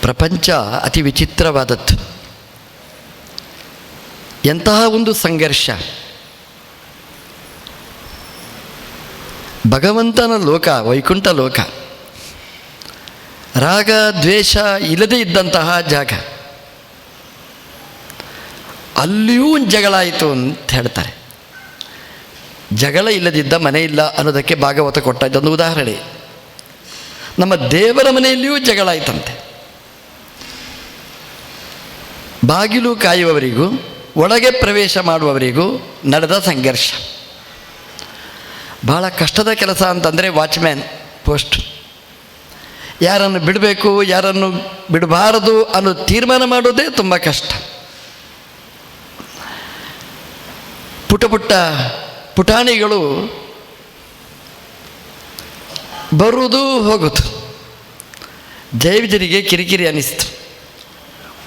ಪ್ರಪಂಚ ಅತಿ ವಿಚಿತ್ರವಾದದ್ದು. ಎಂತಹ ಒಂದು ಸಂಘರ್ಷ! ಭಗವಂತನ ಲೋಕ ವೈಕುಂಠ ಲೋಕ, ರಾಗ ದ್ವೇಷ ಇಲ್ಲದೇ ಇದ್ದಂತಹ ಜಾಗ. ಅಲ್ಲಿಯೂ ಜಗಳ ಆಯಿತು ಅಂತ ಹೇಳ್ತಾರೆ. ಜಗಳ ಇಲ್ಲದಿದ್ದ ಮನೆ ಇಲ್ಲ ಅನ್ನೋದಕ್ಕೆ ಭಾಗವತ ಕೊಟ್ಟ ಇದೊಂದು ಉದಾಹರಣೆ. ನಮ್ಮ ದೇವರ ಮನೆಯಲ್ಲಿಯೂ ಜಗಳ ಆಯ್ತಂತೆ. ಬಾಗಿಲು ಕಾಯುವವರಿಗೂ ಒಳಗೆ ಪ್ರವೇಶ ಮಾಡುವವರಿಗೂ ನಡೆದ ಸಂಘರ್ಷ. ಭಾಳ ಕಷ್ಟದ ಕೆಲಸ ಅಂತಂದರೆ ವಾಚ್ಮ್ಯಾನ್ ಪೋಸ್ಟ್. ಯಾರನ್ನು ಬಿಡಬೇಕು, ಯಾರನ್ನು ಬಿಡಬಾರದು ಅನ್ನೋ ತೀರ್ಮಾನ ಮಾಡೋದೇ ತುಂಬ ಕಷ್ಟ. ಪುಟ್ಟ ಪುಟ್ಟ ಪುಟಾಣಿಗಳು ಬರುವುದು ಹೋಗೋದು. ಜಯವಿಜಯರಿಗೆ ಕಿರಿಕಿರಿ ಅನ್ನಿಸ್ತು.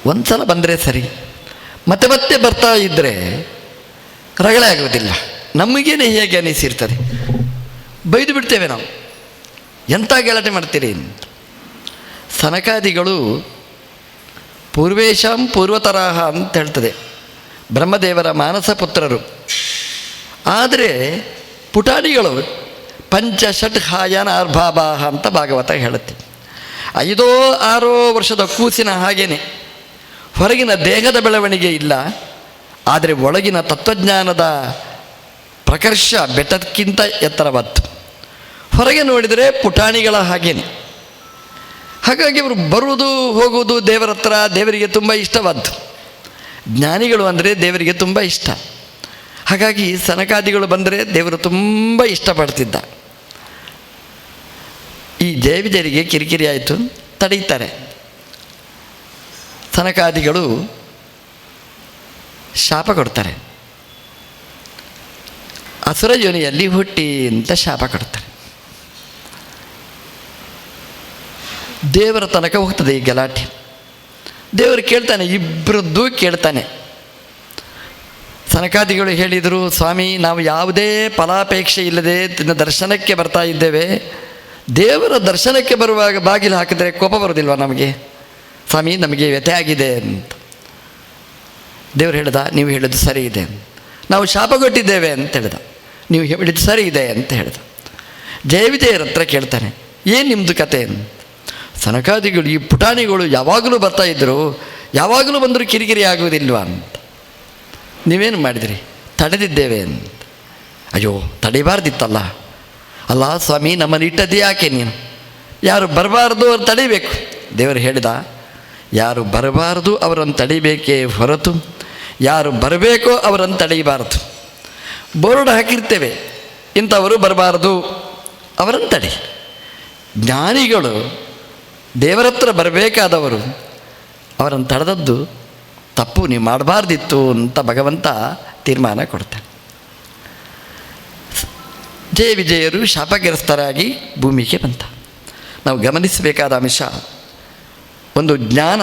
ಒಂದು ಸಲ ಬಂದರೆ ಸರಿ, ಮತ್ತೆ ಮತ್ತೆ ಬರ್ತಾ ಇದ್ದರೆ ರಗಳೆ ಆಗೋದಿಲ್ಲ. ನಮಗೇನೆ ಹೇಗೆ ಅನ್ನಿಸಿರ್ತದೆ, ಬೈದು ಬಿಡ್ತೇವೆ ನಾವು. ಎಂಥ ಗಲಾಟೆ ಮಾಡ್ತೀರಿ ಅಂತ. ಸನಕಾದಿಗಳು ಪೂರ್ವೇಶಾಂ ಪೂರ್ವತರಾಹ ಅಂತ ಹೇಳ್ತದೆ, ಬ್ರಹ್ಮದೇವರ ಮಾನಸ ಪುತ್ರರು. ಆದರೆ ಪುಟಾಣಿಗಳು ಪಂಚ ಷಟ್ ಹಾಯನ ಆರ್ಭಾಭಾಹ ಅಂತ ಭಾಗವತ ಹೇಳುತ್ತೆ. 5-6 ವರ್ಷದ ಕೂಸಿನ ಹಾಗೇನೆ. ಹೊರಗಿನ ದೇಹದ ಬೆಳವಣಿಗೆ ಇಲ್ಲ, ಆದರೆ ಒಳಗಿನ ತತ್ವಜ್ಞಾನದ ಪ್ರಕರ್ಷ ಬೆಟ್ಟಕ್ಕಿಂತ ಎತ್ತರವಾದ್ದು. ಹೊರಗೆ ನೋಡಿದರೆ ಪುಟಾಣಿಗಳ ಹಾಗೇನೆ. ಹಾಗಾಗಿ ಅವರು ಬರುವುದು ಹೋಗುವುದು ದೇವರ ಹತ್ರ ದೇವರಿಗೆ ತುಂಬ ಇಷ್ಟವಾದ್ದು. ಜ್ಞಾನಿಗಳು ಅಂದರೆ ದೇವರಿಗೆ ತುಂಬ ಇಷ್ಟ. ಹಾಗಾಗಿ ಸನಕಾದಿಗಳು ಬಂದರೆ ದೇವರು ತುಂಬ ಇಷ್ಟಪಡ್ತಿದ್ದ. ಈ ಜಯವಿಜಯರಿಗೆ ಕಿರಿಕಿರಿ ಆಯಿತು, ತಡೀತಾರೆ. ಸನಕಾದಿಗಳು ಶಾಪ ಕೊಡ್ತಾರೆ. ಅಸುರ ಯೋನಿಯಲ್ಲಿ ಹುಟ್ಟಿ ಅಂತ ಶಾಪ ಕೊಡ್ತಾರೆ. ದೇವರ ತನಕ ಹೋಗ್ತದೆ ಈ ಗಲಾಟೆ. ದೇವರು ಕೇಳ್ತಾನೆ, ಇಬ್ಬರದ್ದು ಕೇಳ್ತಾನೆ. ಸನಕಾದಿಗಳು ಹೇಳಿದರು, ಸ್ವಾಮಿ ನಾವು ಯಾವುದೇ ಫಲಾಪೇಕ್ಷೆ ಇಲ್ಲದೆ ದರ್ಶನಕ್ಕೆ ಬರ್ತಾ ಇದ್ದೇವೆ. ದೇವರ ದರ್ಶನಕ್ಕೆ ಬರುವಾಗ ಬಾಗಿಲು ಹಾಕಿದರೆ ಕೋಪ ಬರೋದಿಲ್ವ ನಮಗೆ? ಸ್ವಾಮಿ ನಮಗೆ ವ್ಯಥೆ ಆಗಿದೆ ಅಂತ. ದೇವರು ಹೇಳ್ದ, ನೀವು ಹೇಳಿದ್ದು ಸರಿ ಇದೆ, ನಾವು ಶಾಪ ಕೊಟ್ಟಿದ್ದೇವೆ ಅಂತ ಹೇಳ್ದ. ನೀವು ಹೇಳಿದ್ದು ಸರಿ ಇದೆ ಅಂತ ಹೇಳ್ದ. ಜಯವಿಜಯರ ಹತ್ರ ಕೇಳ್ತಾನೆ, ಏನು ನಿಮ್ಮದು ಕತೆ ಅಂತ. ಸನಕಾದಿಗಳು ಈ ಪುಟಾಣಿಗಳು ಯಾವಾಗಲೂ ಬರ್ತಾ ಇದ್ದರು, ಯಾವಾಗಲೂ ಬಂದರೂ ಕಿರಿಕಿರಿ ಆಗುವುದಿಲ್ವ ಅಂತ. ನೀವೇನು ಮಾಡಿದಿರಿ? ತಡೆದಿದ್ದೇವೆ ಅಂತ. ಅಯ್ಯೋ ತಡಿಬಾರ್ದಿತ್ತಲ್ಲ. ಅಲ್ಲ ಸ್ವಾಮಿ, ನಮ್ಮನ್ನು ಇಟ್ಟದ್ದು ಯಾಕೆ ನೀನು? ಯಾರು ಬರಬಾರ್ದು ಅವ್ರು ತಡಿಬೇಕು. ದೇವರು ಹೇಳಿದ, ಯಾರು ಬರಬಾರ್ದು ಅವರನ್ನು ತಡಿಬೇಕೇ ಹೊರತು ಯಾರು ಬರಬೇಕೋ ಅವರನ್ನು ತಡೆಯಬಾರದು. ಬೋರ್ಡ್ ಹಾಕಿರ್ತೇವೆ, ಇಂಥವರು ಬರಬಾರ್ದು, ಅವರನ್ನು ತಡಿ. ಜ್ಞಾನಿಗಳು ದೇವರ ಹತ್ರ ಬರಬೇಕಾದವರು, ಅವರನ್ನು ತಡೆದದ್ದು ತಪ್ಪು, ನೀವು ಮಾಡಬಾರ್ದಿತ್ತು ಅಂತ ಭಗವಂತ ತೀರ್ಮಾನ ಕೊಡ್ತಾನೆ. ಜಯವಿಜಯರು ಶಾಪಗ್ರಸ್ತರಾಗಿ ಭೂಮಿಗೆ ಬಂತ. ನಾವು ಗಮನಿಸಬೇಕಾದ ಅಂಶ, ಒಂದು ಜ್ಞಾನ,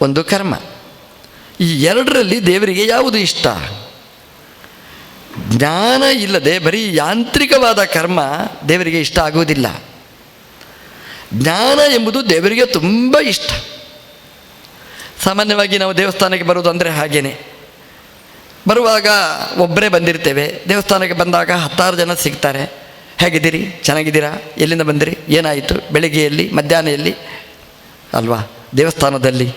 ಒಂದು ಕರ್ಮ. ಈ ಎರಡರಲ್ಲಿ ದೇವರಿಗೆ ಯಾವುದು ಇಷ್ಟ? ಜ್ಞಾನ ಇಲ್ಲದೆ ಬರೀ ಯಾಂತ್ರಿಕವಾದ ಕರ್ಮ ದೇವರಿಗೆ ಇಷ್ಟ ಆಗುವುದಿಲ್ಲ. ಜ್ಞಾನ ಎಂಬುದು ದೇವರಿಗೆ ತುಂಬ ಇಷ್ಟ. ಸಾಮಾನ್ಯವಾಗಿ ನಾವು ದೇವಸ್ಥಾನಕ್ಕೆ ಬರೋದು ಅಂದರೆ ಹಾಗೇನೆ. ಬರುವಾಗ ಒಬ್ಬರೇ ಬಂದಿರ್ತೇವೆ. ದೇವಸ್ಥಾನಕ್ಕೆ ಬಂದಾಗ 10 ಜನ ಸಿಗ್ತಾರೆ. ಹೇಗಿದ್ದೀರಿ? ಚೆನ್ನಾಗಿದ್ದೀರಾ? ಎಲ್ಲಿಂದ ಬಂದಿರಿ? ಏನಾಯಿತು? ಬೆಳಿಗ್ಗೆಯಲ್ಲಿ, ಮಧ್ಯಾಹ್ನ ಅಲ್ವಾ? ದೇವಸ್ಥಾನದಲ್ಲಿ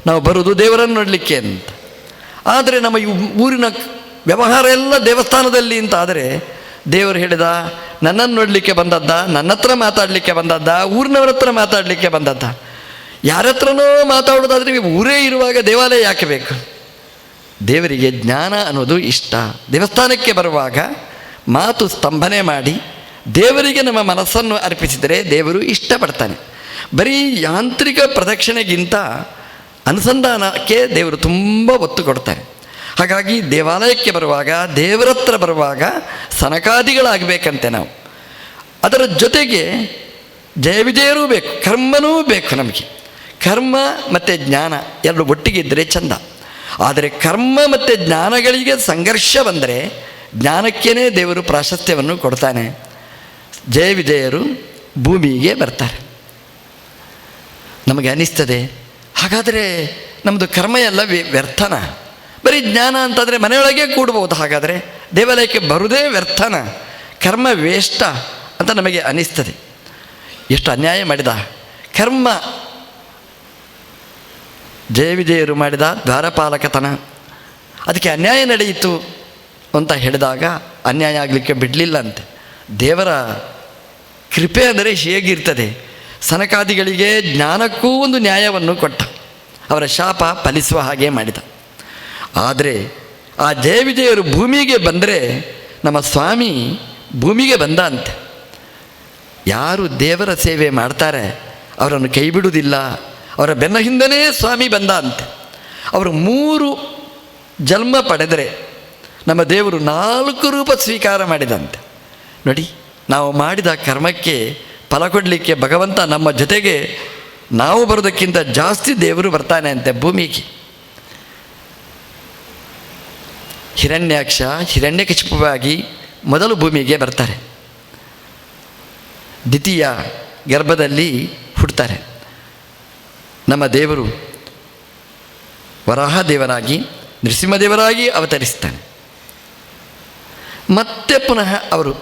ನಾವು ಬರುವುದು ದೇವರನ್ನು ನೋಡಲಿಕ್ಕೆ ಅಂತ. ಆದರೆ ನಮ್ಮ ಊರಿನ ವ್ಯವಹಾರ ಎಲ್ಲ ದೇವಸ್ಥಾನದಲ್ಲಿ ಅಂತ ಆದರೆ, ದೇವರು ಹೇಳಿದ, ನನ್ನನ್ನು ನೋಡಲಿಕ್ಕೆ ಬಂದದ್ದ, ನನ್ನ ಹತ್ರ ಮಾತಾಡಲಿಕ್ಕೆ ಬಂದದ್ದ, ಊರಿನವ್ರ ಹತ್ರ ಮಾತಾಡಲಿಕ್ಕೆ ಬಂದದ್ದ? ಯಾರ ಹತ್ರನೋ ಮಾತಾಡೋದಾದರೆ ಊರೇ ಇರುವಾಗ ದೇವಾಲಯ ಯಾಕೆ ಬೇಕು? ದೇವರಿಗೆ ಜ್ಞಾನ ಅನ್ನೋದು ಇಷ್ಟ. ದೇವಸ್ಥಾನಕ್ಕೆ ಬರುವಾಗ ಮಾತು ಸ್ತಂಭನೆ ಮಾಡಿ ದೇವರಿಗೆ ನಮ್ಮ ಮನಸ್ಸನ್ನು ಅರ್ಪಿಸಿದರೆ ದೇವರು ಇಷ್ಟಪಡ್ತಾನೆ. ಬರೀ ಯಾಂತ್ರಿಕ ಪ್ರದಕ್ಷಿಣೆಗಿಂತ ಅನುಸಂಧಾನಕ್ಕೆ ದೇವರು ತುಂಬ ಒತ್ತು ಕೊಡ್ತಾರೆ. ಹಾಗಾಗಿ ದೇವಾಲಯಕ್ಕೆ ಬರುವಾಗ, ದೇವರ ಹತ್ರ ಬರುವಾಗ ಸನಕಾದಿಗಳಾಗಬೇಕಂತೆ ನಾವು. ಅದರ ಜೊತೆಗೆ ಜಯವಿಜಯರೂ ಬೇಕು, ಕರ್ಮನೂ ಬೇಕು ನಮಗೆ. ಕರ್ಮ ಮತ್ತು ಜ್ಞಾನ ಎರಡು ಒಟ್ಟಿಗಿದ್ದರೆ ಚಂದ. ಆದರೆ ಕರ್ಮ ಮತ್ತು ಜ್ಞಾನಗಳಿಗೆ ಸಂಘರ್ಷ ಬಂದರೆ ಜ್ಞಾನಕ್ಕೇ ದೇವರು ಪ್ರಾಶಸ್ತ್ಯವನ್ನು ಕೊಡ್ತಾನೆ. ಜಯವಿಜಯರು ಭೂಮಿಗೆ ಬರ್ತಾರೆ. ನಮಗೆ ಅನ್ನಿಸ್ತದೆ ಹಾಗಾದರೆ ನಮ್ಮದು ಕರ್ಮ ಎಲ್ಲ ವ್ಯರ್ಥನ? ಬರೀ ಜ್ಞಾನ ಅಂತಂದರೆ ಮನೆಯೊಳಗೆ ಕೂಡ್ಬೋದು, ಹಾಗಾದರೆ ದೇವಾಲಯಕ್ಕೆ ಬರುವುದೇ ವ್ಯರ್ಥನ, ಕರ್ಮ ವೇಷ್ಟ ಅಂತ ನಮಗೆ ಅನಿಸ್ತದೆ. ಎಷ್ಟು ಅನ್ಯಾಯ ಮಾಡಿದ ಕರ್ಮ. ಜಯ ವಿಜಯರು ಮಾಡಿದ ದ್ವಾರಪಾಲಕತನ, ಅದಕ್ಕೆ ಅನ್ಯಾಯ ನಡೆಯಿತು ಅಂತ ಹೇಳಿದಾಗ ಅನ್ಯಾಯ ಆಗಲಿಕ್ಕೆ ಬಿಡಲಿಲ್ಲ ಅಂತೆ. ದೇವರ ಕೃಪೆ ಅಂದರೆ ಹೇಗಿರ್ತದೆ, ಸನಕಾದಿಗಳಿಗೆ ಜ್ಞಾನಕ್ಕೂ ಒಂದು ನ್ಯಾಯವನ್ನು ಕೊಟ್ಟ, ಅವರ ಶಾಪ ಫಲಿಸುವ ಹಾಗೆ ಮಾಡಿದ. ಆದರೆ ಆ ಜಯ ವಿಜಯರು ಭೂಮಿಗೆ ಬಂದರೆ ನಮ್ಮ ಸ್ವಾಮಿ ಭೂಮಿಗೆ ಬಂದ ಅಂತೆ. ಯಾರು ದೇವರ ಸೇವೆ ಮಾಡ್ತಾರೆ ಅವರನ್ನು ಕೈ ಬಿಡುವುದಿಲ್ಲ, ಅವರ ಬೆನ್ನ ಹಿಂದನೇ ಸ್ವಾಮಿ ಬಂದ ಅಂತೆ. ಅವರು 3 ಜನ್ಮ ಪಡೆದರೆ ನಮ್ಮ ದೇವರು 4 ರೂಪ ಸ್ವೀಕಾರ ಮಾಡಿದಂತೆ. ನೋಡಿ, ನಾವು ಮಾಡಿದ ಕರ್ಮಕ್ಕೆ ಫಲ ಕೊಡಲಿಕ್ಕೆ ಭಗವಂತ ನಮ್ಮ ಜೊತೆಗೆ ನಾವು ಬರೋದಕ್ಕಿಂತ ಜಾಸ್ತಿ ದೇವರು ಬರ್ತಾನೆ ಅಂತೆ ಭೂಮಿಗೆ. ಹಿರಣ್ಯಾಕ್ಷ ಹಿರಣ್ಯಕಶಿಪುವಾಗಿ ಮೊದಲು ಭೂಮಿಗೆ ಬರ್ತಾರೆ, ದ್ವಿತೀಯ ಗರ್ಭದಲ್ಲಿ ಹುಡ್ತಾರೆ. ನಮ್ಮ ದೇವರು ವರಾಹದೇವರಾಗಿ ನರಸಿಂಹದೇವರಾಗಿ ಅವತರಿಸ್ತಾನೆ. ಮತ್ತೆ ಪುನಃ ಅವರು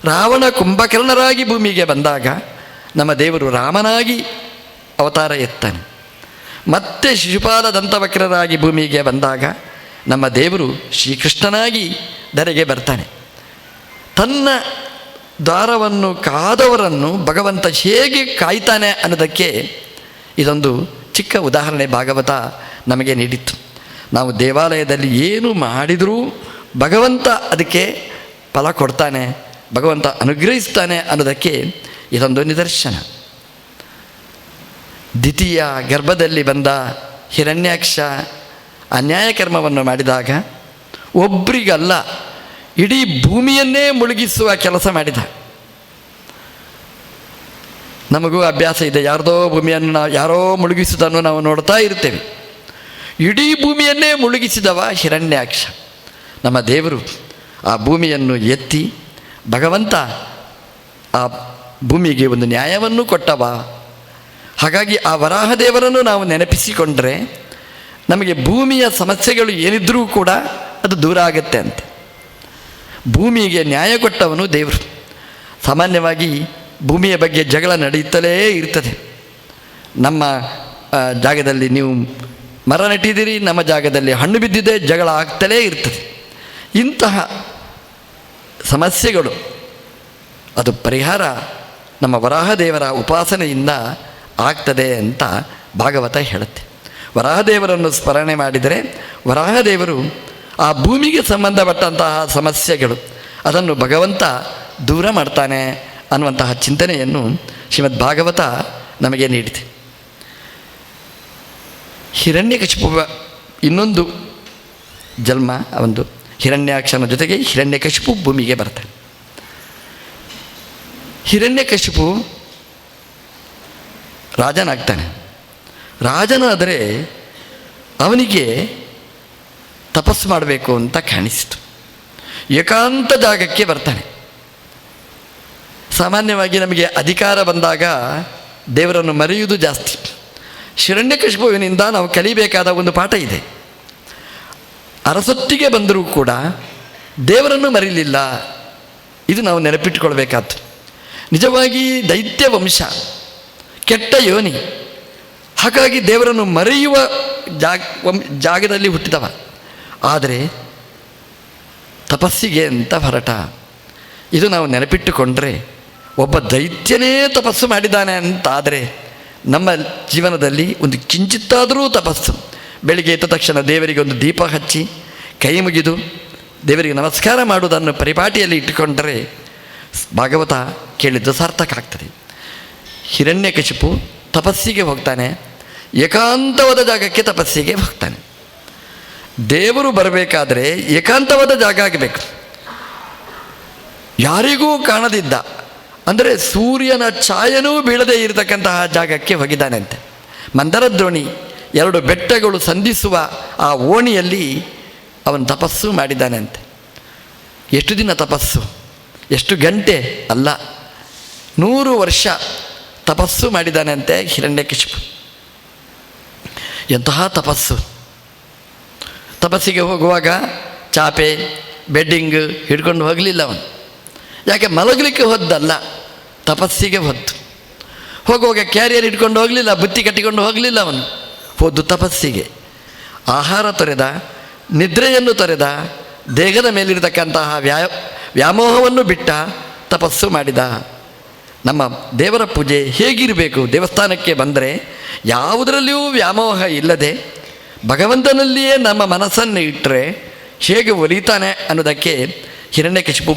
ರಾವಣ ಕುಂಭಕರ್ಣರಾಗಿ ಭೂಮಿಗೆ ಬಂದಾಗ ನಮ್ಮ ದೇವರು ರಾಮನಾಗಿ ಅವತಾರ ಎತ್ತಾನೆ. ಮತ್ತೆ ಶಿಶುಪಾಲ ದಂತವಕ್ರರಾಗಿ ಭೂಮಿಗೆ ಬಂದಾಗ ನಮ್ಮ ದೇವರು ಶ್ರೀಕೃಷ್ಣನಾಗಿ ಧರೆಗೆ ಬರ್ತಾನೆ. ತನ್ನ ದ್ವಾರವನ್ನು ಕಾದವರನ್ನು ಭಗವಂತ ಹೇಗೆ ಕಾಯ್ತಾನೆ ಅನ್ನೋದಕ್ಕೆ ಇದೊಂದು ಚಿಕ್ಕ ಉದಾಹರಣೆ ಭಾಗವತ ನಮಗೆ ನೀಡಿತ್ತು. ನಾವು ದೇವಾಲಯದಲ್ಲಿ ಏನು ಮಾಡಿದರೂ ಭಗವಂತ ಅದಕ್ಕೆ ಫಲ ಕೊಡ್ತಾನೆ, ಭಗವಂತ ಅನುಗ್ರಹಿಸ್ತಾನೆ ಅನ್ನೋದಕ್ಕೆ ಇದೊಂದು ನಿದರ್ಶನ. ದ್ವಿತೀಯ ಗರ್ಭದಲ್ಲಿ ಬಂದ ಹಿರಣ್ಯಾಕ್ಷ ಅನ್ಯಾಯ ಕರ್ಮವನ್ನು ಮಾಡಿದಾಗ ಒಬ್ಬರಿಗಲ್ಲ, ಇಡೀ ಭೂಮಿಯನ್ನೇ ಮುಳುಗಿಸುವ ಕೆಲಸ ಮಾಡಿದ. ನಮಗೂ ಅಭ್ಯಾಸ ಇದೆ, ಯಾರ್ದೋ ಭೂಮಿಯನ್ನು ಯಾರೋ ಮುಳುಗಿಸುವುದನ್ನು ನಾವು ನೋಡ್ತಾ ಇರ್ತೇವೆ. ಇಡೀ ಭೂಮಿಯನ್ನೇ ಮುಳುಗಿಸಿದವ ಹಿರಣ್ಯಾಕ್ಷ. ನಮ್ಮ ದೇವರು ಆ ಭೂಮಿಯನ್ನು ಎತ್ತಿ ಭಗವಂತ ಆ ಭೂಮಿಗೆ ಒಂದು ನ್ಯಾಯವನ್ನು ಕೊಟ್ಟವ. ಹಾಗಾಗಿ ಆ ವರಾಹದೇವರನ್ನು ನಾವು ನೆನಪಿಸಿಕೊಂಡ್ರೆ ನಮಗೆ ಭೂಮಿಯ ಸಮಸ್ಯೆಗಳು ಏನಿದ್ರೂ ಕೂಡ ಅದು ದೂರ ಆಗುತ್ತೆ ಅಂತ. ಭೂಮಿಗೆ ನ್ಯಾಯ ಕೊಟ್ಟವನು ದೇವರು. ಸಾಮಾನ್ಯವಾಗಿ ಭೂಮಿಯ ಬಗ್ಗೆ ಜಗಳ ನಡೆಯುತ್ತಲೇ ಇರ್ತದೆ. ನಮ್ಮ ಜಾಗದಲ್ಲಿ ನೀವು ಮರ ನೆಟ್ಟಿದ್ದೀರಿ, ನಮ್ಮ ಜಾಗದಲ್ಲಿ ಹಣ್ಣು ಬಿದ್ದಿದೆ, ಜಗಳ ಆಗ್ತಲೇ ಇರ್ತದೆ. ಇಂತಹ ಸಮಸ್ಯೆಗಳು ಅದು ಪರಿಹಾರ ನಮ್ಮ ವರಾಹದೇವರ ಉಪಾಸನೆಯಿಂದ ಆಗ್ತದೆ ಅಂತ ಭಾಗವತ ಹೇಳುತ್ತೆ. ವರಾಹದೇವರನ್ನು ಸ್ಮರಣೆ ಮಾಡಿದರೆ ವರಾಹದೇವರು ಆ ಭೂಮಿಗೆ ಸಂಬಂಧಪಟ್ಟಂತಹ ಸಮಸ್ಯೆಗಳು ಅದನ್ನು ಭಗವಂತ ದೂರ ಮಾಡ್ತಾನೆ ಅನ್ನುವಂತಹ ಚಿಂತನೆಯನ್ನು ಶ್ರೀಮದ್ ಭಾಗವತ ನಮಗೆ ನೀಡಿದೆ. ಹಿರಣ್ಯಕಶಿಪುವ ಇನ್ನೊಂದು ಜನ್ಮ, ಒಂದು ಹಿರಣ್ಯಾಕ್ಷನ ಜೊತೆಗೆ ಹಿರಣ್ಯಕಶಿಪು ಭೂಮಿಗೆ ಬರ್ತಾನೆ. ಹಿರಣ್ಯಕಶಿಪು ರಾಜನಾಗ್ತಾನೆ. ರಾಜನಾದರೆ ಅವನಿಗೆ ತಪಸ್ಸು ಮಾಡಬೇಕು ಅಂತ ಕಾಣಿಸಿತು. ಏಕಾಂತ ಜಾಗಕ್ಕೆ ಬರ್ತಾನೆ. ಸಾಮಾನ್ಯವಾಗಿ ನಮಗೆ ಅಧಿಕಾರ ಬಂದಾಗ ದೇವರನ್ನು ಮರೆಯುವುದು ಜಾಸ್ತಿ. ಹಿರಣ್ಯಕಶಿಪುವಿನಿಂದ ನಾವು ಕಲಿಬೇಕಾದ ಒಂದು ಪಾಠ ಇದೆ. ಅರಸೊತ್ತಿಗೆ ಬಂದರೂ ಕೂಡ ದೇವರನ್ನು ಮರೀಲಿಲ್ಲ. ಇದು ನಾವು ನೆನಪಿಟ್ಟುಕೊಳ್ಬೇಕಾದ್ದು. ನಿಜವಾಗಿ ದೈತ್ಯ ವಂಶ, ಕೆಟ್ಟ ಯೋನಿ. ಹಾಗಾಗಿ ದೇವರನ್ನು ಮರೆಯುವ ಜಾಗದಲ್ಲಿ ಹುಟ್ಟಿದವ. ಆದರೆ ತಪಸ್ಸಿಗೆ ಅಂತ ಹೊರಟ. ಇದು ನಾವು ನೆನಪಿಟ್ಟುಕೊಂಡ್ರೆ ಒಬ್ಬ ದೈತ್ಯನೇ ತಪಸ್ಸು ಮಾಡಿದ್ದಾನೆ ಅಂತಾದರೆ ನಮ್ಮ ಜೀವನದಲ್ಲಿ ಒಂದು ಕಿಂಚಿತ್ತಾದರೂ ತಪಸ್ಸು, ಬೆಳಿಗ್ಗೆ ಎದ್ದ ತಕ್ಷಣ ದೇವರಿಗೆ ಒಂದು ದೀಪ ಹಚ್ಚಿ ಕೈ ಮುಗಿದು ದೇವರಿಗೆ ನಮಸ್ಕಾರ ಮಾಡುವುದನ್ನು ಪರಿಪಾಟಿಯಲ್ಲಿ ಇಟ್ಟುಕೊಂಡರೆ ಭಾಗವತ ಕೇಳಿದ್ದು ಸಾರ್ಥಕ ಆಗ್ತದೆ. ಹಿರಣ್ಯಕಶಿಪು ತಪಸ್ಸಿಗೆ ಹೋಗ್ತಾನೆ. ಏಕಾಂತವಾದ ಜಾಗಕ್ಕೆ ತಪಸ್ಸಿಗೆ ಹೋಗ್ತಾನೆ. ದೇವರು ಬರಬೇಕಾದ್ರೆ ಏಕಾಂತವಾದ ಜಾಗ ಆಗಬೇಕು. ಯಾರಿಗೂ ಕಾಣದಿದ್ದ, ಅಂದರೆ ಸೂರ್ಯನ ಛಾಯನೂ ಬೀಳದೇ ಇರತಕ್ಕಂತಹ ಜಾಗಕ್ಕೆ ಹೋಗಿದ್ದಾನಂತೆ. ಮಂದರದ್ರೋಣಿ, 2 ಬೆಟ್ಟಗಳು ಸಂಧಿಸುವ ಆ ಓಣಿಯಲ್ಲಿ ಅವನು ತಪಸ್ಸು ಮಾಡಿದ್ದಾನಂತೆ. ಎಷ್ಟು ದಿನ ತಪಸ್ಸು, ಎಷ್ಟು ಗಂಟೆ ಅಲ್ಲ, 100 ವರ್ಷ ತಪಸ್ಸು ಮಾಡಿದ್ದಾನಂತೆ ಹಿರಣ್ಯಕಶಿಪು. ಎಂತಹ ತಪಸ್ಸು! ತಪಸ್ಸಿಗೆ ಹೋಗುವಾಗ ಚಾಪೆ ಬೆಡ್ಡಿಂಗ್ ಹಿಡ್ಕೊಂಡು ಹೋಗಲಿಲ್ಲ ಅವನು. ಯಾಕೆ? ಮಲಗಲಿಕ್ಕೆ ಹೋದ್ದಲ್ಲ, ತಪಸ್ಸಿಗೆ ಹೊತ್ತು. ಹೋಗುವಾಗ ಕ್ಯಾರಿಯರ್ ಇಟ್ಕೊಂಡು ಹೋಗಲಿಲ್ಲ, ಬುತ್ತಿ ಕಟ್ಟಿಕೊಂಡು ಹೋಗಲಿಲ್ಲ ಅವನು, ಹೋದ್ದು ತಪಸ್ಸಿಗೆ. ಆಹಾರ ತೊರೆದ, ನಿದ್ರೆಯನ್ನು ತೊರೆದ, ದೇಹದ ಮೇಲಿರತಕ್ಕಂತಹ ವ್ಯಾಮೋಹವನ್ನು ಬಿಟ್ಟ ತಪಸ್ಸು ಮಾಡಿದ. ನಮ್ಮ ದೇವರ ಪೂಜೆ ಹೇಗಿರಬೇಕು? ದೇವಸ್ಥಾನಕ್ಕೆ ಬಂದರೆ ಯಾವುದರಲ್ಲಿಯೂ ವ್ಯಾಮೋಹ ಇಲ್ಲದೆ ಭಗವಂತನಲ್ಲಿಯೇ ನಮ್ಮ ಮನಸ್ಸನ್ನು ಇಟ್ಟರೆ ಹೇಗೆ ಒಲಿತಾನೆ ಅನ್ನೋದಕ್ಕೆ ಹಿರಣ್ಯಕಶಿಪು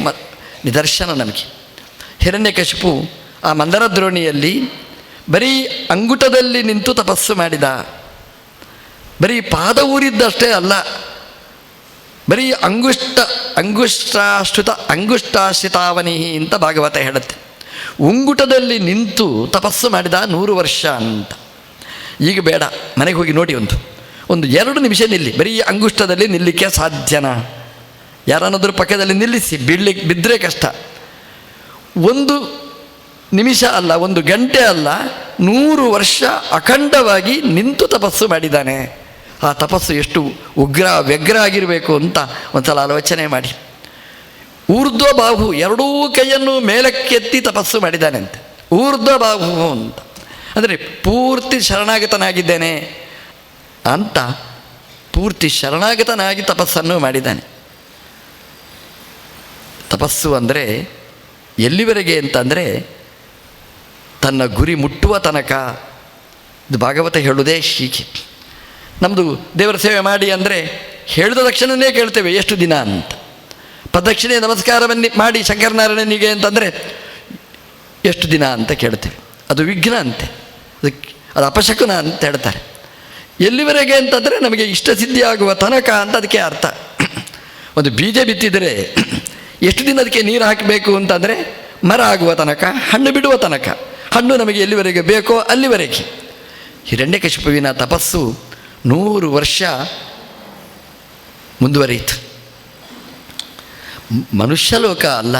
ನಿದರ್ಶನ ನಮಗೆ. ಹಿರಣ್ಯಕಶಿಪು ಆ ಮಂದರ ದ್ರೋಣಿಯಲ್ಲಿ ಬರೀ ಅಂಗುಟದಲ್ಲಿ ನಿಂತು ತಪಸ್ಸು ಮಾಡಿದ. ಬರೀ ಪಾದ ಊರಿದ್ದಷ್ಟೇ ಅಲ್ಲ, ಬರೀ ಅಂಗುಷ್ಟಾಶ್ರಿತಾವನಿ ಅಂತ ಭಾಗವತ ಹೇಳುತ್ತೆ. ಉಂಗುಟದಲ್ಲಿ ನಿಂತು ತಪಸ್ಸು ಮಾಡಿದ 100 ವರ್ಷ ಅಂತ. ಈಗ ಬೇಡ, ಮನೆಗೆ ಹೋಗಿ ನೋಡಿ, ಒಂದು 2 ನಿಮಿಷ ನಿಲ್ಲಿ. ಬರೀ ಅಂಗುಷ್ಟದಲ್ಲಿ ನಿಲ್ಲಕ್ಕೆ ಸಾಧ್ಯನಾ? ಯಾರನ್ನಾದರೂ ಪಕ್ಕದಲ್ಲಿ ನಿಲ್ಲಿಸಿ, ಬಿದ್ದರೆ ಕಷ್ಟ. 1 ನಿಮಿಷ ಅಲ್ಲ, 1 ಗಂಟೆ ಅಲ್ಲ, 100 ವರ್ಷ ಅಖಂಡವಾಗಿ ನಿಂತು ತಪಸ್ಸು ಮಾಡಿದ್ದಾನೆ. ಆ ತಪಸ್ಸು ಎಷ್ಟು ವ್ಯಗ್ರ ಆಗಿರಬೇಕು ಅಂತ ಒಂದ್ಸಲ ಆಲೋಚನೆ ಮಾಡಿ. ಊರ್ಧ್ವ ಬಾಹು, 2 ಕೈಯನ್ನು ಮೇಲಕ್ಕೆತ್ತಿ ತಪಸ್ಸು ಮಾಡಿದ್ದಾನೆ ಅಂತ. ಊರ್ಧ್ವ ಬಾಹು ಅಂತ ಅಂದರೆ ಪೂರ್ತಿ ಶರಣಾಗತನಾಗಿದ್ದೇನೆ ಅಂತ, ಪೂರ್ತಿ ಶರಣಾಗತನಾಗಿ ತಪಸ್ಸನ್ನು ಮಾಡಿದ್ದಾನೆ. ತಪಸ್ಸು ಅಂದರೆ ಎಲ್ಲಿವರೆಗೆ ಅಂತಂದರೆ ತನ್ನ ಗುರಿ ಮುಟ್ಟುವ ತನಕ. ಇದು ಭಾಗವತ ಹೇಳುವುದೇ ಹೀಗೆ. ನಮ್ಮದು ದೇವರ ಸೇವೆ ಮಾಡಿ ಅಂದರೆ ಹೇಳಿದ ತಕ್ಷಣವೇ ಕೇಳ್ತೇವೆ ಎಷ್ಟು ದಿನ ಅಂತ. ಪ್ರದಕ್ಷಿಣೆ ನಮಸ್ಕಾರವನ್ನೇ ಮಾಡಿ ಶಂಕರನಾರಾಯಣನಿಗೆ ಅಂತಂದರೆ ಎಷ್ಟು ದಿನ ಅಂತ ಕೇಳ್ತೇವೆ. ಅದು ವಿಘ್ನ ಅಂತೆ, ಅದು ಅಪಶಕುನ ಅಂತ ಹೇಳ್ತಾರೆ. ಎಲ್ಲಿವರೆಗೆ ಅಂತಂದರೆ ನಮಗೆ ಇಷ್ಟ ಸಿದ್ಧಿ ಆಗುವ ತನಕ ಅಂತ ಅದಕ್ಕೆ ಅರ್ಥ. ಒಂದು ಬೀಜ ಬಿತ್ತಿದರೆ ಎಷ್ಟು ದಿನ ಅದಕ್ಕೆ ನೀರು ಹಾಕಬೇಕು ಅಂತಂದರೆ ಮರ ಆಗುವ ತನಕ, ಹಣ್ಣು ಬಿಡುವ ತನಕ. ಹಣ್ಣು ನಮಗೆ ಎಲ್ಲಿವರೆಗೆ ಬೇಕೋ ಅಲ್ಲಿವರೆಗೆ. ಹಿರಣ್ಯಕಶಿಪುವಿನ ತಪಸ್ಸು 100 ವರ್ಷ ಮುಂದುವರಿಯಿತು. ಮನುಷ್ಯಲೋಕ ಅಲ್ಲ,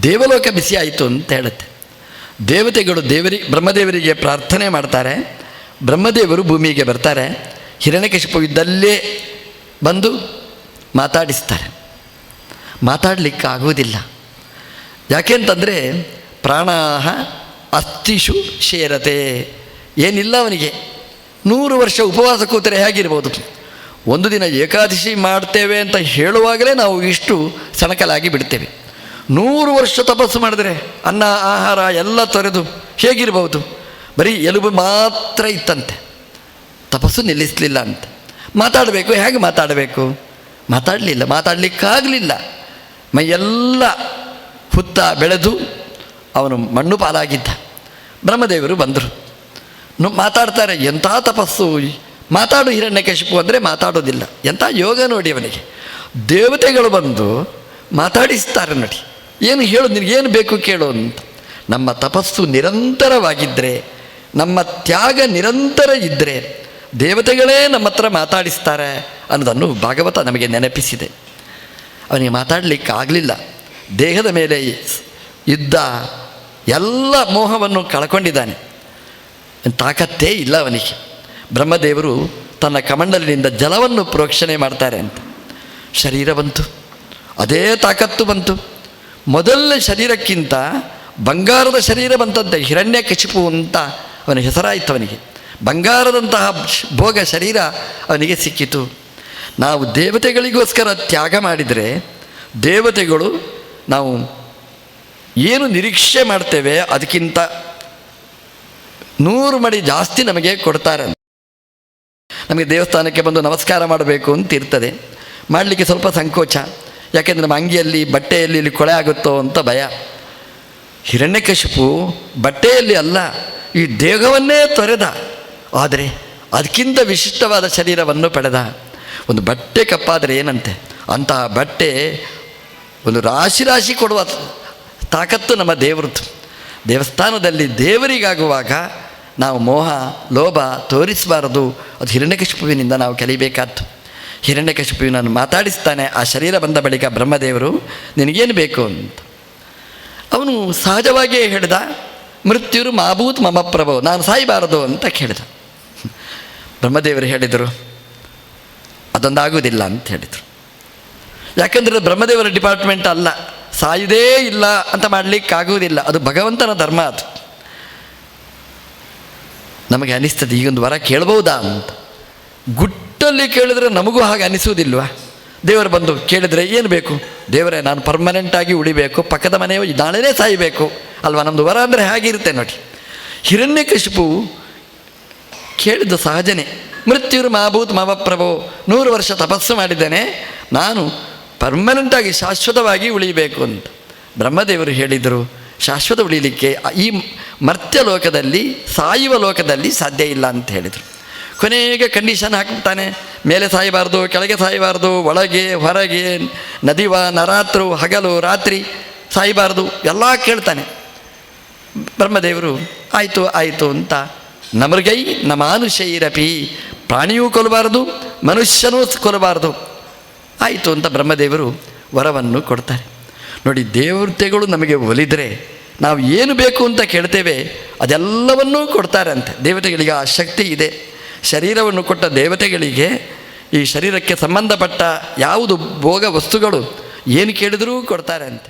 ದೇವಲೋಕ ಬಿಸಿ ಆಯಿತು ಅಂತ ಹೇಳುತ್ತೆ. ದೇವತೆಗಳು ಬ್ರಹ್ಮದೇವರಿಗೆ ಪ್ರಾರ್ಥನೆ ಮಾಡ್ತಾರೆ. ಬ್ರಹ್ಮದೇವರು ಭೂಮಿಗೆ ಬರ್ತಾರೆ. ಹಿರಣ್ಯಕಶಿಪು ಇದ್ದಲ್ಲೇ ಬಂದು ಮಾತಾಡಿಸ್ತಾರೆ. ಮಾತಾಡಲಿಕ್ಕಾಗುವುದಿಲ್ಲ. ಯಾಕೆಂತಂದರೆ ಪ್ರಾಣಾಹ ಅಸ್ಥಿಷು ಶೇರತೆ, ಏನಿಲ್ಲ ಅವನಿಗೆ. 100 ವರ್ಷ ಉಪವಾಸ ಕೂತರೆ ಹೇಗಿರ್ಬೋದು? ಒಂದು ದಿನ ಏಕಾದಶಿ ಮಾಡ್ತೇವೆ ಅಂತ ಹೇಳುವಾಗಲೇ ನಾವು ಇಷ್ಟು ಸಣಕಲಾಗಿ ಬಿಡ್ತೇವೆ. 100 ವರ್ಷ ತಪಸ್ಸು ಮಾಡಿದ್ರೆ ಅನ್ನ ಆಹಾರ ಎಲ್ಲ ತೊರೆದು ಹೇಗಿರ್ಬೋದು? ಬರೀ ಎಲುಬು ಮಾತ್ರ ಇತ್ತಂತೆ. ತಪಸ್ಸು ನಿಲ್ಲಿಸಲಿಲ್ಲ ಅಂತ. ಮಾತಾಡಬೇಕು, ಹೇಗೆ ಮಾತಾಡಬೇಕು? ಮಾತಾಡಲಿಲ್ಲ, ಮಾತಾಡಲಿಕ್ಕಾಗಲಿಲ್ಲ. ಮೈಯೆಲ್ಲ ಹುತ್ತ ಬೆಳೆದು ಅವನು ಮಣ್ಣು ಪಾಲಾಗಿದ್ದ. ಬ್ರಹ್ಮದೇವರು ಬಂದರು, ಮಾತಾಡ್ತಾರೆ. ಎಂಥ ತಪಸ್ಸು! ಮಾತಾಡು ಹಿರಣ್ಯಕಶಿಪು ಅಂದರೆ ಮಾತಾಡೋದಿಲ್ಲ. ಎಂಥ ಯೋಗ ನೋಡಿ ಅವನಿಗೆ. ದೇವತೆಗಳು ಬಂದು ಮಾತಾಡಿಸ್ತಾರೆ ನೋಡಿ. ಏನು ಹೇಳು, ನಿನಗೇನು ಬೇಕು ಕೇಳು ಅಂತ. ನಮ್ಮ ತಪಸ್ಸು ನಿರಂತರವಾಗಿದ್ದರೆ, ನಮ್ಮ ತ್ಯಾಗ ನಿರಂತರ ಇದ್ದರೆ ದೇವತೆಗಳೇ ನಮ್ಮ ಹತ್ರ ಮಾತಾಡಿಸ್ತಾರೆ ಅನ್ನೋದನ್ನು ಭಾಗವತ ನಮಗೆ ನೆನಪಿಸಿದೆ. ಅವನಿಗೆ ಮಾತಾಡಲಿಕ್ಕಾಗಲಿಲ್ಲ. ದೇಹದ ಮೇಲೆ ಇದ್ದ ಎಲ್ಲ ಮೋಹವನ್ನು ಕಳ್ಕೊಂಡಿದ್ದಾನೆ. ತಾಕತ್ತೇ ಇಲ್ಲ ಅವನಿಗೆ. ಬ್ರಹ್ಮದೇವರು ತನ್ನ ಕಮಂಡಲಿನಿಂದ ಜಲವನ್ನು ಪ್ರೋಕ್ಷಣೆ ಮಾಡ್ತಾರೆ ಅಂತ. ಶರೀರ ಬಂತು, ಅದೇ ತಾಕತ್ತು ಬಂತು. ಮೊದಲನೇ ಶರೀರಕ್ಕಿಂತ ಬಂಗಾರದ ಶರೀರ ಬಂತಂತೆ. ಹಿರಣ್ಯಕಶಿಪು ಅಂತ ಅವನ ಹೆಸರಾಯಿತು. ಅವನಿಗೆ ಬಂಗಾರದಂತಹ ಭೋಗ ಶರೀರ ಅವನಿಗೆ ಸಿಕ್ಕಿತು. ನಾವು ದೇವತೆಗಳಿಗೋಸ್ಕರ ತ್ಯಾಗ ಮಾಡಿದರೆ ದೇವತೆಗಳು ನಾವು ಏನು ನಿರೀಕ್ಷೆ ಮಾಡ್ತೇವೆ ಅದಕ್ಕಿಂತ 100 ಮಡಿ ಜಾಸ್ತಿ ನಮಗೆ ಕೊಡ್ತಾರೆ. ನಮಗೆ ದೇವಸ್ಥಾನಕ್ಕೆ ಬಂದು ನಮಸ್ಕಾರ ಮಾಡಬೇಕು ಅಂತ ಇರ್ತದೆ. ಮಾಡಲಿಕ್ಕೆ ಸ್ವಲ್ಪ ಸಂಕೋಚ. ಯಾಕೆಂದರೆ ನಮ್ಮ ಅಂಗಿಯಲ್ಲಿ ಬಟ್ಟೆಯಲ್ಲಿ ಇಲ್ಲಿ ಕೊಳೆ ಆಗುತ್ತೋ ಅಂತ ಭಯ. ಹಿರಣ್ಯಕಶಿಪು ಬಟ್ಟೆಯಲ್ಲಿ ಅಲ್ಲ, ಈ ದೇಹವನ್ನೇ ತೊರೆದ. ಆದರೆ ಅದಕ್ಕಿಂತ ವಿಶಿಷ್ಟವಾದ ಶರೀರವನ್ನು ಪಡೆದ. ಒಂದು ಬಟ್ಟೆ ಕಪ್ಪಾದರೆ ಏನಂತೆ, ಅಂತಹ ಬಟ್ಟೆ ಒಂದು ರಾಶಿ ರಾಶಿ ಕೊಡುವ ತಾಕತ್ತು ನಮ್ಮ ದೇವರದ್ದು. ದೇವಸ್ಥಾನದಲ್ಲಿ ದೇವರಿಗಾಗುವಾಗ ನಾವು ಮೋಹ ಲೋಭ ತೋರಿಸಬಾರದು. ಅದು ಹಿರಣ್ಯಕಶಿಪುವಿನಿಂದ ನಾವು ಕಲಿಬೇಕಾದ್ದು. ಹಿರಣ್ಯಕಶಿಪುವಿನನ್ನು ಮಾತಾಡಿಸ್ತಾನೆ. ಆ ಶರೀರ ಬಂದ ಬಳಿಕ ಬ್ರಹ್ಮದೇವರು ನಿನಗೇನು ಬೇಕು ಅಂತ. ಅವನು ಸಹಜವಾಗಿಯೇ ಹೇಳಿದ, ಮೃತ್ಯುರು ಮಾಭೂತ್ ಮಮ ಪ್ರಭೋ, ನಾನು ಸಾಯಬಾರದು ಅಂತ ಕೇಳಿದ. ಬ್ರಹ್ಮದೇವರು ಹೇಳಿದರು ಅದೊಂದಾಗುವುದಿಲ್ಲ ಅಂತ ಹೇಳಿದರು. ಯಾಕಂದರೆ ಬ್ರಹ್ಮದೇವರ ಡಿಪಾರ್ಟ್ಮೆಂಟ್ ಅಲ್ಲ, ಸಾಯುವುದೇ ಇಲ್ಲ ಅಂತ ಮಾಡಲಿಕ್ಕಾಗುವುದಿಲ್ಲ, ಅದು ಭಗವಂತನ ಧರ್ಮ. ಅದು ನಮಗೆ ಅನಿಸ್ತದೆ ಈಗೊಂದು ವರ ಕೇಳ್ಬೋದಾ ಅಂತ. ಗುಟ್ಟಲ್ಲಿ ಕೇಳಿದ್ರೆ ನಮಗೂ ಹಾಗೆ ಅನಿಸುವುದಿಲ್ವ? ದೇವರು ಬಂದು ಕೇಳಿದರೆ ಏನು ಬೇಕು? ದೇವರೇ ನಾನು ಪರ್ಮನೆಂಟಾಗಿ ಉಳಿಬೇಕು, ಪಕ್ಕದ ಮನೆಯು ನಾಳೆನೇ ಸಾಯಬೇಕು ಅಲ್ವಾ? ನಮ್ಮದು ವರ ಅಂದರೆ ಹಾಗಿರುತ್ತೆ ನೋಡಿ. ಹಿರಣ್ಯಕಶಿಪು ಕೇಳಿದ್ದು ಸಹಜನೇ, ಮೃತ್ಯುರು ಮಾಭೂತ್ ಮವಪ್ರಭೋ, 100 ವರ್ಷ ತಪಸ್ಸು ಮಾಡಿದ್ದೇನೆ, ನಾನು ಪರ್ಮನೆಂಟಾಗಿ ಶಾಶ್ವತವಾಗಿ ಉಳಿಬೇಕು ಅಂತ. ಬ್ರಹ್ಮದೇವರು ಹೇಳಿದರು ಶಾಶ್ವತ ಉಳಿಲಿಕ್ಕೆ ಈ ಮರ್ತ್ಯ ಲೋಕದಲ್ಲಿ, ಸಾಯುವ ಲೋಕದಲ್ಲಿ ಸಾಧ್ಯ ಇಲ್ಲ ಅಂತ ಹೇಳಿದರು. ಕೊನೆಗೆ ಕಂಡೀಷನ್ ಹಾಕ್ಬಿಡ್ತಾನೆ, ಮೇಲೆ ಸಾಯಬಾರ್ದು, ಕೆಳಗೆ ಸಾಯಬಾರ್ದು, ಒಳಗೆ ಹೊರಗೆ, ನದಿವ ನರಾತ್ರು, ಹಗಲು ರಾತ್ರಿ ಸಾಯಬಾರ್ದು ಎಲ್ಲ ಕೇಳ್ತಾನೆ. ಬ್ರಹ್ಮದೇವರು ಆಯಿತು ಆಯಿತು ಅಂತ, ನಮೃಗೈ ನಮಾನುಷೈರಪಿ, ಪ್ರಾಣಿಯೂ ಕೊಲ್ಲಬಾರ್ದು ಮನುಷ್ಯನೂ ಕೊಲ್ಲಬಾರ್ದು, ಆಯಿತು ಅಂತ ಬ್ರಹ್ಮದೇವರು ವರವನ್ನು ಕೊಡ್ತಾರೆ. ನೋಡಿ, ದೇವತೆಗಳು ನಮಗೆ ಒಲಿದರೆ ನಾವು ಏನು ಬೇಕು ಅಂತ ಕೇಳ್ತೇವೆ ಅದೆಲ್ಲವನ್ನೂ ಕೊಡ್ತಾರೆ ಅಂತೆ. ದೇವತೆಗಳಿಗೆ ಆ ಶಕ್ತಿ ಇದೆ. ಶರೀರವನ್ನು ಕೊಟ್ಟ ದೇವತೆಗಳಿಗೆ ಈ ಶರೀರಕ್ಕೆ ಸಂಬಂಧಪಟ್ಟ ಯಾವುದು ಭೋಗ ವಸ್ತುಗಳು ಏನು ಕೇಳಿದರೂ ಕೊಡ್ತಾರೆ ಅಂತೆ.